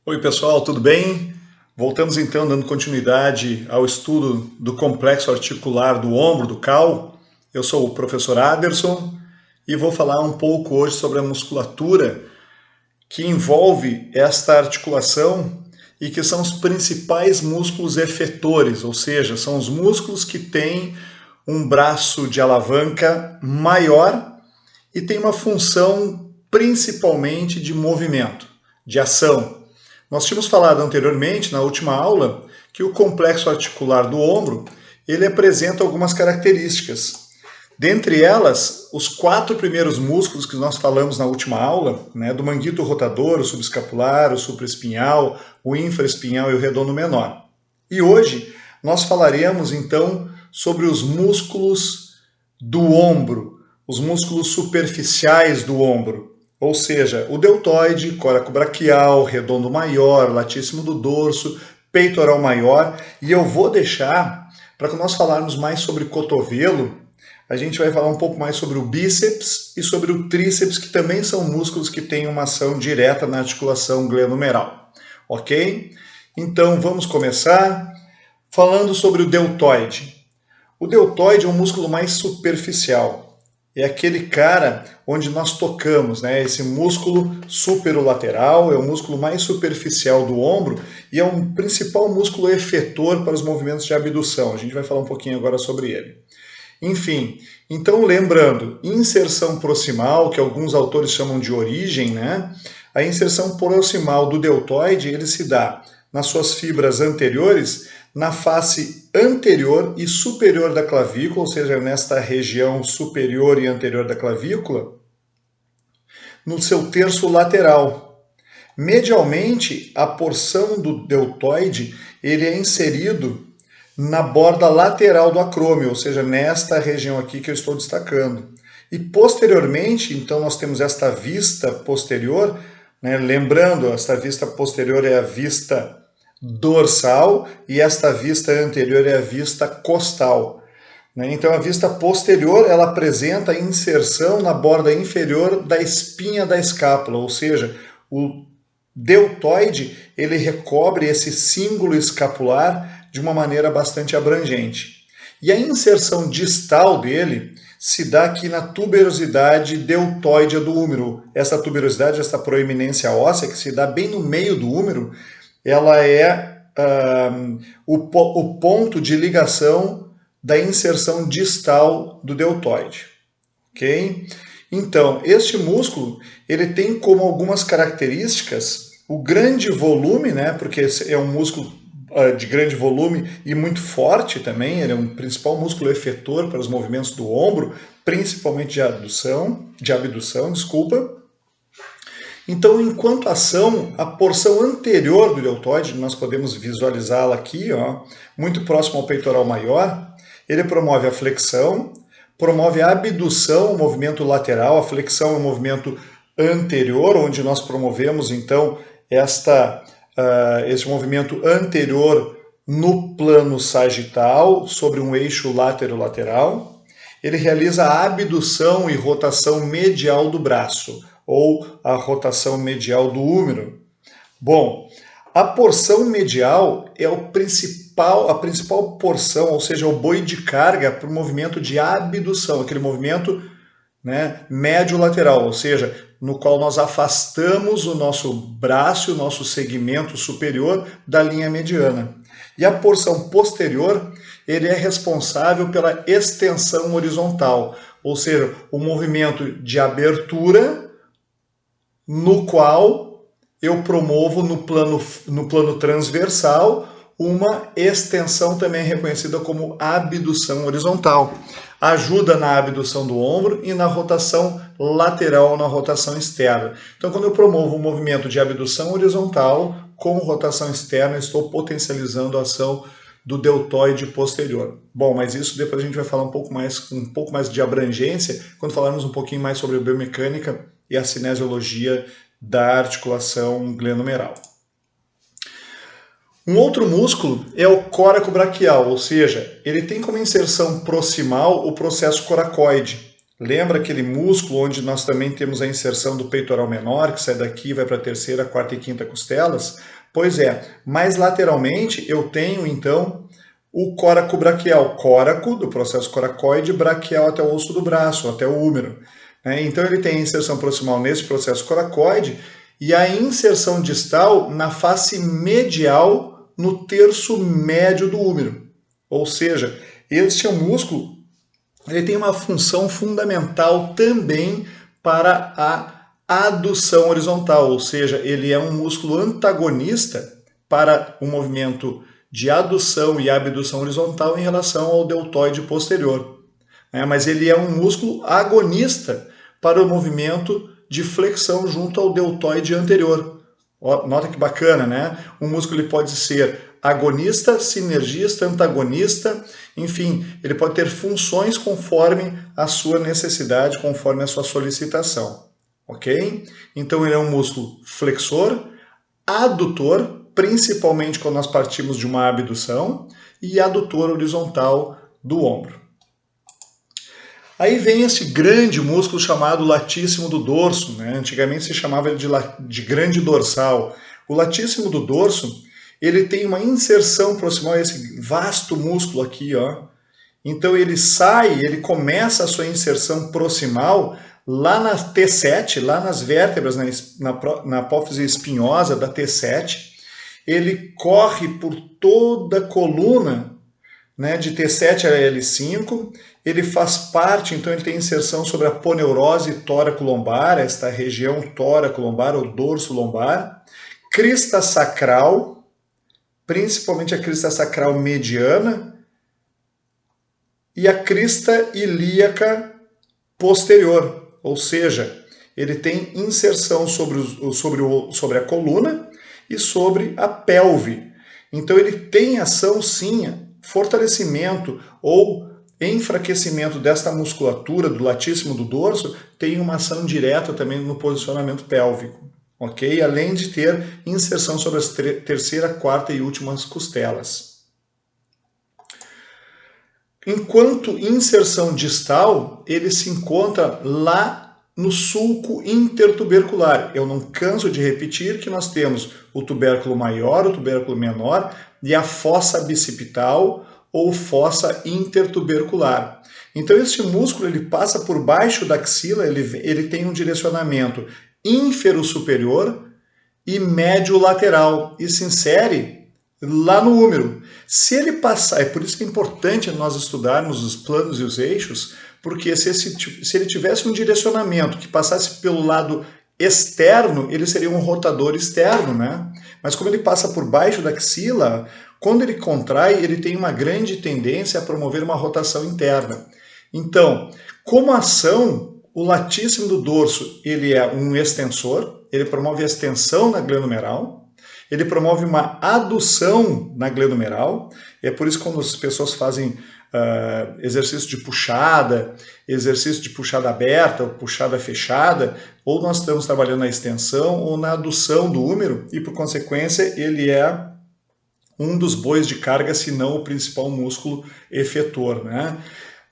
Oi pessoal, tudo bem? Voltamos então dando continuidade ao estudo do complexo articular do ombro, do cal. Eu sou o professor Aderson e vou falar um pouco hoje sobre a musculatura que envolve esta articulação e que são os principais músculos efetores, ou seja, são os músculos que têm um braço de alavanca maior e tem uma função principalmente de movimento, de ação. Nós tínhamos falado anteriormente, na última aula, que o complexo articular do ombro ele apresenta algumas características. Dentre elas, os 4 primeiros músculos que nós falamos na última aula, né, do manguito rotador, o subescapular, o supraespinhal, o infraespinhal e o redondo menor. E hoje nós falaremos então sobre os músculos do ombro, os músculos superficiais do ombro, ou seja, o deltoide, coracobraquial, redondo maior, latíssimo do dorso, peitoral maior, e eu vou deixar, para que nós falarmos mais sobre cotovelo, a gente vai falar um pouco mais sobre o bíceps e sobre o tríceps, que também são músculos que têm uma ação direta na articulação glenomeral, ok? Então vamos começar falando sobre o deltoide. O deltoide é um músculo mais superficial. É aquele cara onde nós tocamos, né? Esse músculo superolateral é o músculo mais superficial do ombro e é um principal músculo efetor para os movimentos de abdução. A gente vai falar um pouquinho agora sobre ele. Enfim, então lembrando, inserção proximal, que alguns autores chamam de origem, né? A inserção proximal do deltoide, ele se dá nas suas fibras anteriores, na face anterior e superior da clavícula, ou seja, nesta região superior e anterior da clavícula, no seu terço lateral. Medialmente, a porção do deltoide ele é inserido na borda lateral do acrômio, ou seja, nesta região aqui que eu estou destacando. E posteriormente, então, nós temos esta vista posterior, né? Lembrando, esta vista posterior é a vista dorsal e esta vista anterior é a vista costal. Então, a vista posterior ela apresenta a inserção na borda inferior da espinha da escápula, ou seja, o deltoide ele recobre esse cíngulo escapular de uma maneira bastante abrangente. E a inserção distal dele se dá aqui na tuberosidade deltoide do húmero. Essa tuberosidade, essa proeminência óssea que se dá bem no meio do húmero, ela é o ponto de ligação da inserção distal do deltoide. Ok? Então, este músculo ele tem como algumas características o grande volume, né? Porque é um músculo de grande volume e muito forte também, ele é um principal músculo efetor para os movimentos do ombro, principalmente de abdução, desculpa. Então, enquanto ação, a porção anterior do deltoide, nós podemos visualizá-la aqui, ó, muito próximo ao peitoral maior, ele promove a flexão, promove a abdução, o movimento lateral, a flexão é o movimento anterior, onde nós promovemos, então, esse movimento anterior no plano sagital, sobre um eixo lateral. Ele realiza a abdução e rotação medial do braço, ou a rotação medial do húmero. Bom, a porção medial é a principal porção, ou seja, o boi de carga para o movimento de abdução, aquele movimento, né, médio-lateral, ou seja, no qual nós afastamos o nosso braço, o nosso segmento superior da linha mediana. E a porção posterior, ele é responsável pela extensão horizontal, ou seja, o movimento de abertura no qual eu promovo no plano transversal uma extensão também reconhecida como abdução horizontal. Ajuda na abdução do ombro e na rotação lateral, na rotação externa. Então, quando eu promovo um movimento de abdução horizontal com rotação externa, estou potencializando a ação do deltoide posterior. Bom, mas isso depois a gente vai falar um pouco mais de abrangência, quando falarmos um pouquinho mais sobre a biomecânica e a cinesiologia da articulação glenomeral. Um outro músculo é o coracobraquial, ou seja, ele tem como inserção proximal o processo coracoide. Lembra aquele músculo onde nós também temos a inserção do peitoral menor, que sai daqui e vai para a terceira, quarta e quinta costelas? Pois é, mais lateralmente eu tenho então o córaco braquial, córaco do processo coracoide, braquial até o osso do braço, até o húmero. Então ele tem a inserção proximal nesse processo coracoide e a inserção distal na face medial no terço médio do húmero. Ou seja, este é um músculo, ele tem uma função fundamental também para a adução horizontal, ou seja, ele é um músculo antagonista para o movimento de adução e abdução horizontal em relação ao deltoide posterior. Mas ele é um músculo agonista para o movimento de flexão junto ao deltoide anterior. Nota que bacana, né? Um músculo ele pode ser agonista, sinergista, antagonista, enfim, ele pode ter funções conforme a sua necessidade, conforme a sua solicitação, ok? Então ele é um músculo flexor, adutor, principalmente quando nós partimos de uma abdução, e adutor horizontal do ombro. Aí vem esse grande músculo chamado latíssimo do dorso, né? Antigamente se chamava ele de grande dorsal. O latíssimo do dorso, ele tem uma inserção proximal, esse vasto músculo aqui, ó. Então ele começa a sua inserção proximal lá na T7, lá nas vértebras, na apófise espinhosa da T7. Ele corre por toda a coluna, né, de T7 a L5, ele faz parte, então ele tem inserção sobre a poneurose tóraco-lombar, esta região tóraco-lombar ou dorso-lombar, crista sacral, principalmente a crista sacral mediana, e a crista ilíaca posterior, ou seja, ele tem inserção sobre a coluna e sobre a pelve. Então ele tem ação, sim, fortalecimento ou enfraquecimento desta musculatura do latíssimo do dorso, tem uma ação direta também no posicionamento pélvico, ok? Além de ter inserção sobre as terceira, quarta e últimas costelas. Enquanto inserção distal, ele se encontra lá no sulco intertubercular. Eu não canso de repetir que nós temos o tubérculo maior, o tubérculo menor e a fossa bicipital ou fossa intertubercular. Então este músculo ele passa por baixo da axila, ele tem um direcionamento ínfero-superior e médio-lateral e se insere lá no húmero. Se ele passar, é por isso que é importante nós estudarmos os planos e os eixos, porque se ele tivesse um direcionamento que passasse pelo lado externo, ele seria um rotador externo, né? Mas como ele passa por baixo da axila, quando ele contrai, ele tem uma grande tendência a promover uma rotação interna. Então, como ação, o latíssimo do dorso, ele é um extensor, ele promove a extensão na glândula humeral, ele promove uma adução na glândula humeral, e é por isso que quando as pessoas fazem exercício de puxada aberta, ou puxada fechada, ou nós estamos trabalhando na extensão ou na adução do húmero, e por consequência ele é um dos bois de carga, se não o principal músculo efetor, né?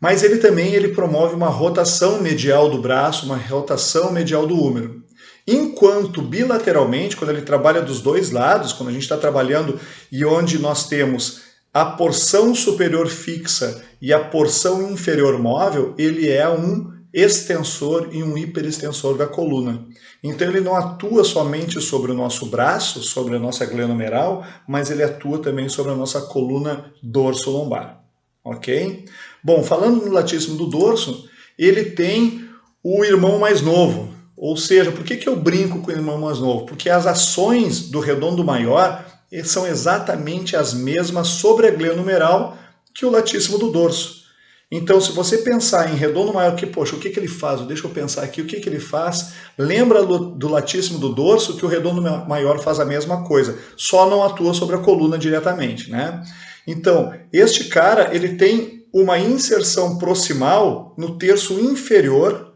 Mas ele também promove uma rotação medial do braço, uma rotação medial do húmero. Enquanto bilateralmente, quando ele trabalha dos dois lados, quando a gente está trabalhando e onde nós temos a porção superior fixa e a porção inferior móvel, ele é um extensor e um hiperextensor da coluna. Então ele não atua somente sobre o nosso braço, sobre a nossa glândula humeral, mas ele atua também sobre a nossa coluna dorso-lombar. Ok? Bom, falando no latíssimo do dorso, ele tem o irmão mais novo. Ou seja, por que eu brinco com o irmão mais novo? Porque as ações do redondo maior são exatamente as mesmas sobre a glândula humeral que o latíssimo do dorso. Então, se você pensar em redondo maior, poxa, o que ele faz? Deixa eu pensar aqui, o que ele faz? Lembra do latíssimo do dorso que o redondo maior faz a mesma coisa, só não atua sobre a coluna diretamente, né? Então, este cara, ele tem uma inserção proximal no terço inferior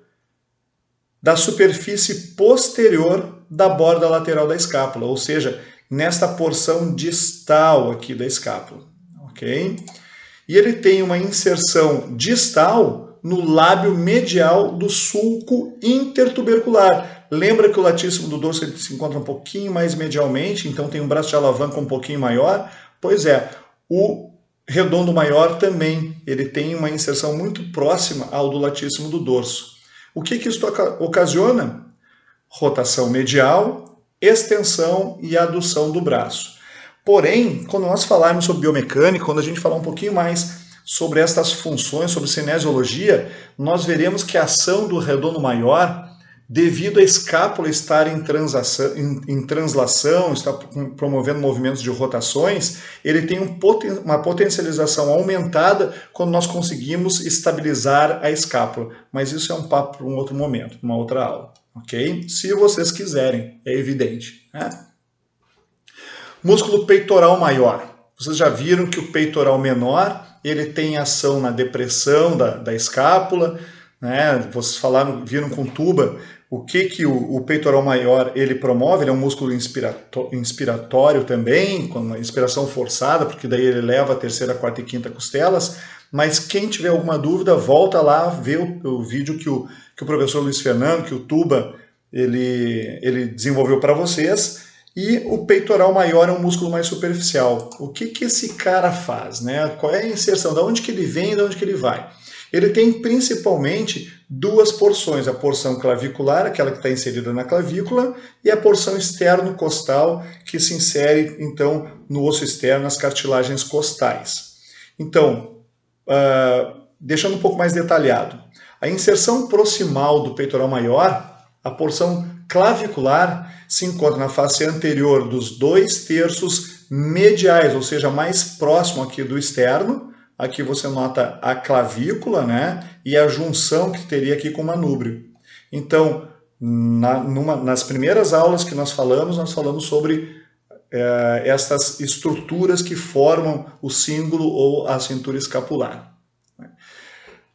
da superfície posterior da borda lateral da escápula, ou seja, nesta porção distal aqui da escápula, ok? E ele tem uma inserção distal no lábio medial do sulco intertubercular. Lembra que o latíssimo do dorso ele se encontra um pouquinho mais medialmente, então tem um braço de alavanca um pouquinho maior? Pois é, o redondo maior também, ele tem uma inserção muito próxima ao do latíssimo do dorso. O que isso ocasiona? Rotação medial, extensão e adução do braço. Porém, quando nós falarmos sobre biomecânica, quando a gente falar um pouquinho mais sobre estas funções, sobre cinesiologia, nós veremos que a ação do redondo maior, devido à escápula estar em translação, está promovendo movimentos de rotações, ele tem uma potencialização aumentada quando nós conseguimos estabilizar a escápula. Mas isso é um papo para um outro momento, uma outra aula, ok? Se vocês quiserem, é evidente, né? Músculo peitoral maior. Vocês já viram que o peitoral menor, ele tem ação na depressão da escápula, né? Vocês viram com tuba o que o peitoral maior ele promove. Ele é um músculo inspiratório também, com uma inspiração forçada, porque daí ele leva a terceira, quarta e quinta costelas. Mas quem tiver alguma dúvida, volta lá, vê o vídeo que o professor Luiz Fernando, que o tuba, ele desenvolveu para vocês. E o peitoral maior é um músculo mais superficial. O que esse cara faz, né? Qual é a inserção? Da onde que ele vem e da onde que ele vai? Ele tem principalmente duas porções, a porção clavicular, aquela que está inserida na clavícula, e a porção externo-costal, que se insere, então, no osso externo, nas cartilagens costais. Então, deixando um pouco mais detalhado, a inserção proximal do peitoral maior, a porção clavicular, se encontra na face anterior dos 2/3 mediais, ou seja, mais próximo aqui do externo. Aqui você nota a clavícula, né? E a junção que teria aqui com o manúbrio. Então, nas primeiras aulas que nós falamos sobre estas estruturas que formam o cíngulo ou a cintura escapular.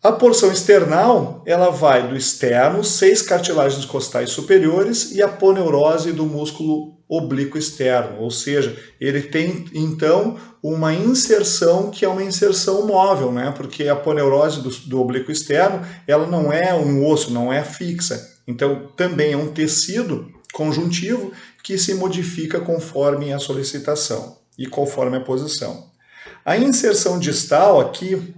A porção external, ela vai do externo, 6 cartilagens costais superiores e a aponeurose do músculo oblíquo externo, ou seja, ele tem então uma inserção que é uma inserção móvel, né? Porque a aponeurose do oblíquo externo, ela não é um osso, não é fixa, então também é um tecido conjuntivo que se modifica conforme a solicitação e conforme a posição. A inserção distal aqui,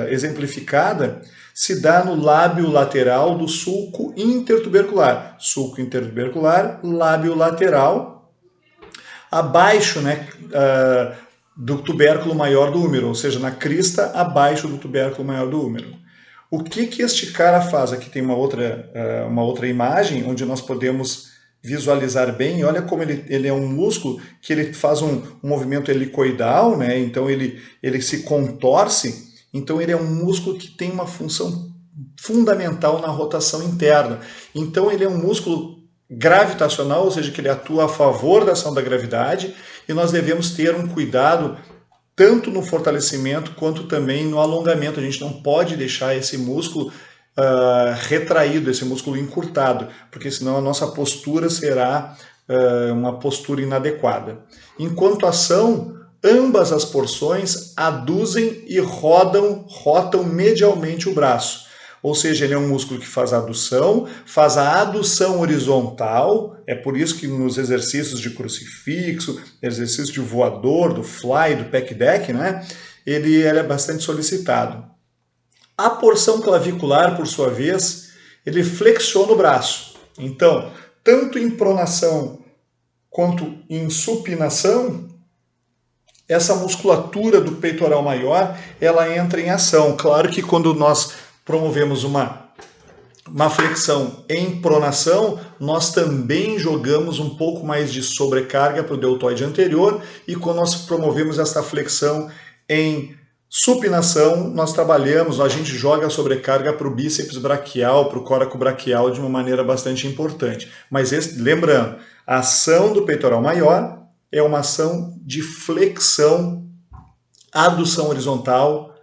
exemplificada, se dá no lábio lateral do sulco intertubercular. Sulco intertubercular, lábio lateral, abaixo, né, do tubérculo maior do úmero, ou seja, na crista abaixo do tubérculo maior do úmero. O que este cara faz? Aqui tem uma outra imagem onde nós podemos visualizar bem. Olha como ele é um músculo que ele faz um movimento helicoidal, né? Então ele se contorce. Então ele é um músculo que tem uma função fundamental na rotação interna. Então ele é um músculo gravitacional, ou seja, que ele atua a favor da ação da gravidade, e nós devemos ter um cuidado tanto no fortalecimento quanto também no alongamento. A gente não pode deixar esse músculo retraído, esse músculo encurtado, porque senão a nossa postura será uma postura inadequada. Enquanto ação, ambas as porções aduzem e rotam medialmente o braço. Ou seja, ele é um músculo que faz a adução horizontal, é por isso que nos exercícios de crucifixo, exercício de voador, do fly, do pec deck, né, ele é bastante solicitado. A porção clavicular, por sua vez, ele flexiona o braço. Então, tanto em pronação quanto em supinação, essa musculatura do peitoral maior, ela entra em ação. Claro que quando nós promovemos uma flexão em pronação, nós também jogamos um pouco mais de sobrecarga para o deltoide anterior, e quando nós promovemos essa flexão em supinação, a gente joga a sobrecarga para o bíceps braquial, para o coraco braquial de uma maneira bastante importante. Mas lembrando, a ação do peitoral maior é uma ação de flexão, adução horizontal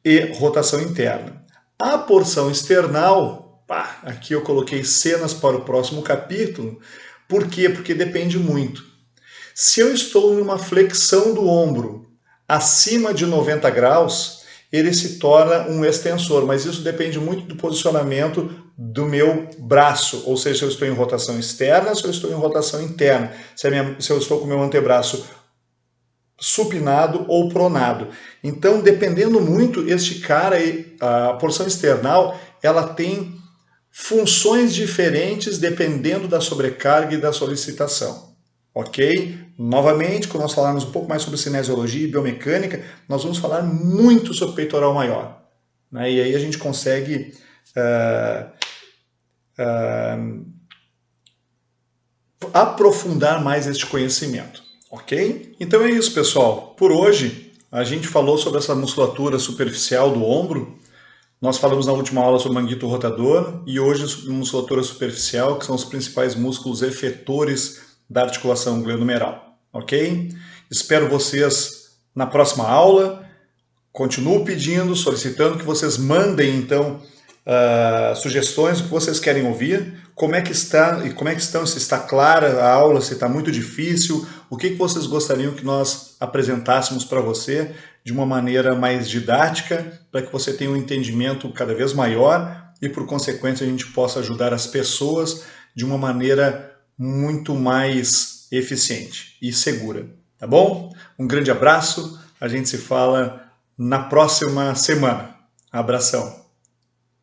e rotação interna. A porção external, aqui eu coloquei cenas para o próximo capítulo. Por quê? Porque depende muito. Se eu estou em uma flexão do ombro acima de 90 graus, ele se torna um extensor, mas isso depende muito do posicionamento do meu braço, ou seja, se eu estou em rotação externa, se eu estou em rotação interna, se eu estou com o meu antebraço supinado ou pronado. Então, dependendo muito, este cara, a porção external, ela tem funções diferentes dependendo da sobrecarga e da solicitação. Ok? Novamente, quando nós falarmos um pouco mais sobre cinesiologia e biomecânica, nós vamos falar muito sobre peitoral maior. Né? E aí a gente consegue aprofundar mais este conhecimento. Ok? Então é isso, pessoal. Por hoje, a gente falou sobre essa musculatura superficial do ombro. Nós falamos na última aula sobre o manguito rotador e hoje sobre musculatura superficial, que são os principais músculos efetores da articulação glenohumeral. Ok? Espero vocês na próxima aula. Continuo pedindo, solicitando que vocês mandem, então, sugestões do que vocês querem ouvir, como é que estão, se está clara a aula, se está muito difícil, o que vocês gostariam que nós apresentássemos para você de uma maneira mais didática, para que você tenha um entendimento cada vez maior e, por consequência, a gente possa ajudar as pessoas de uma maneira muito mais eficiente e segura. Tá bom? Um grande abraço, a gente se fala na próxima semana. Abração!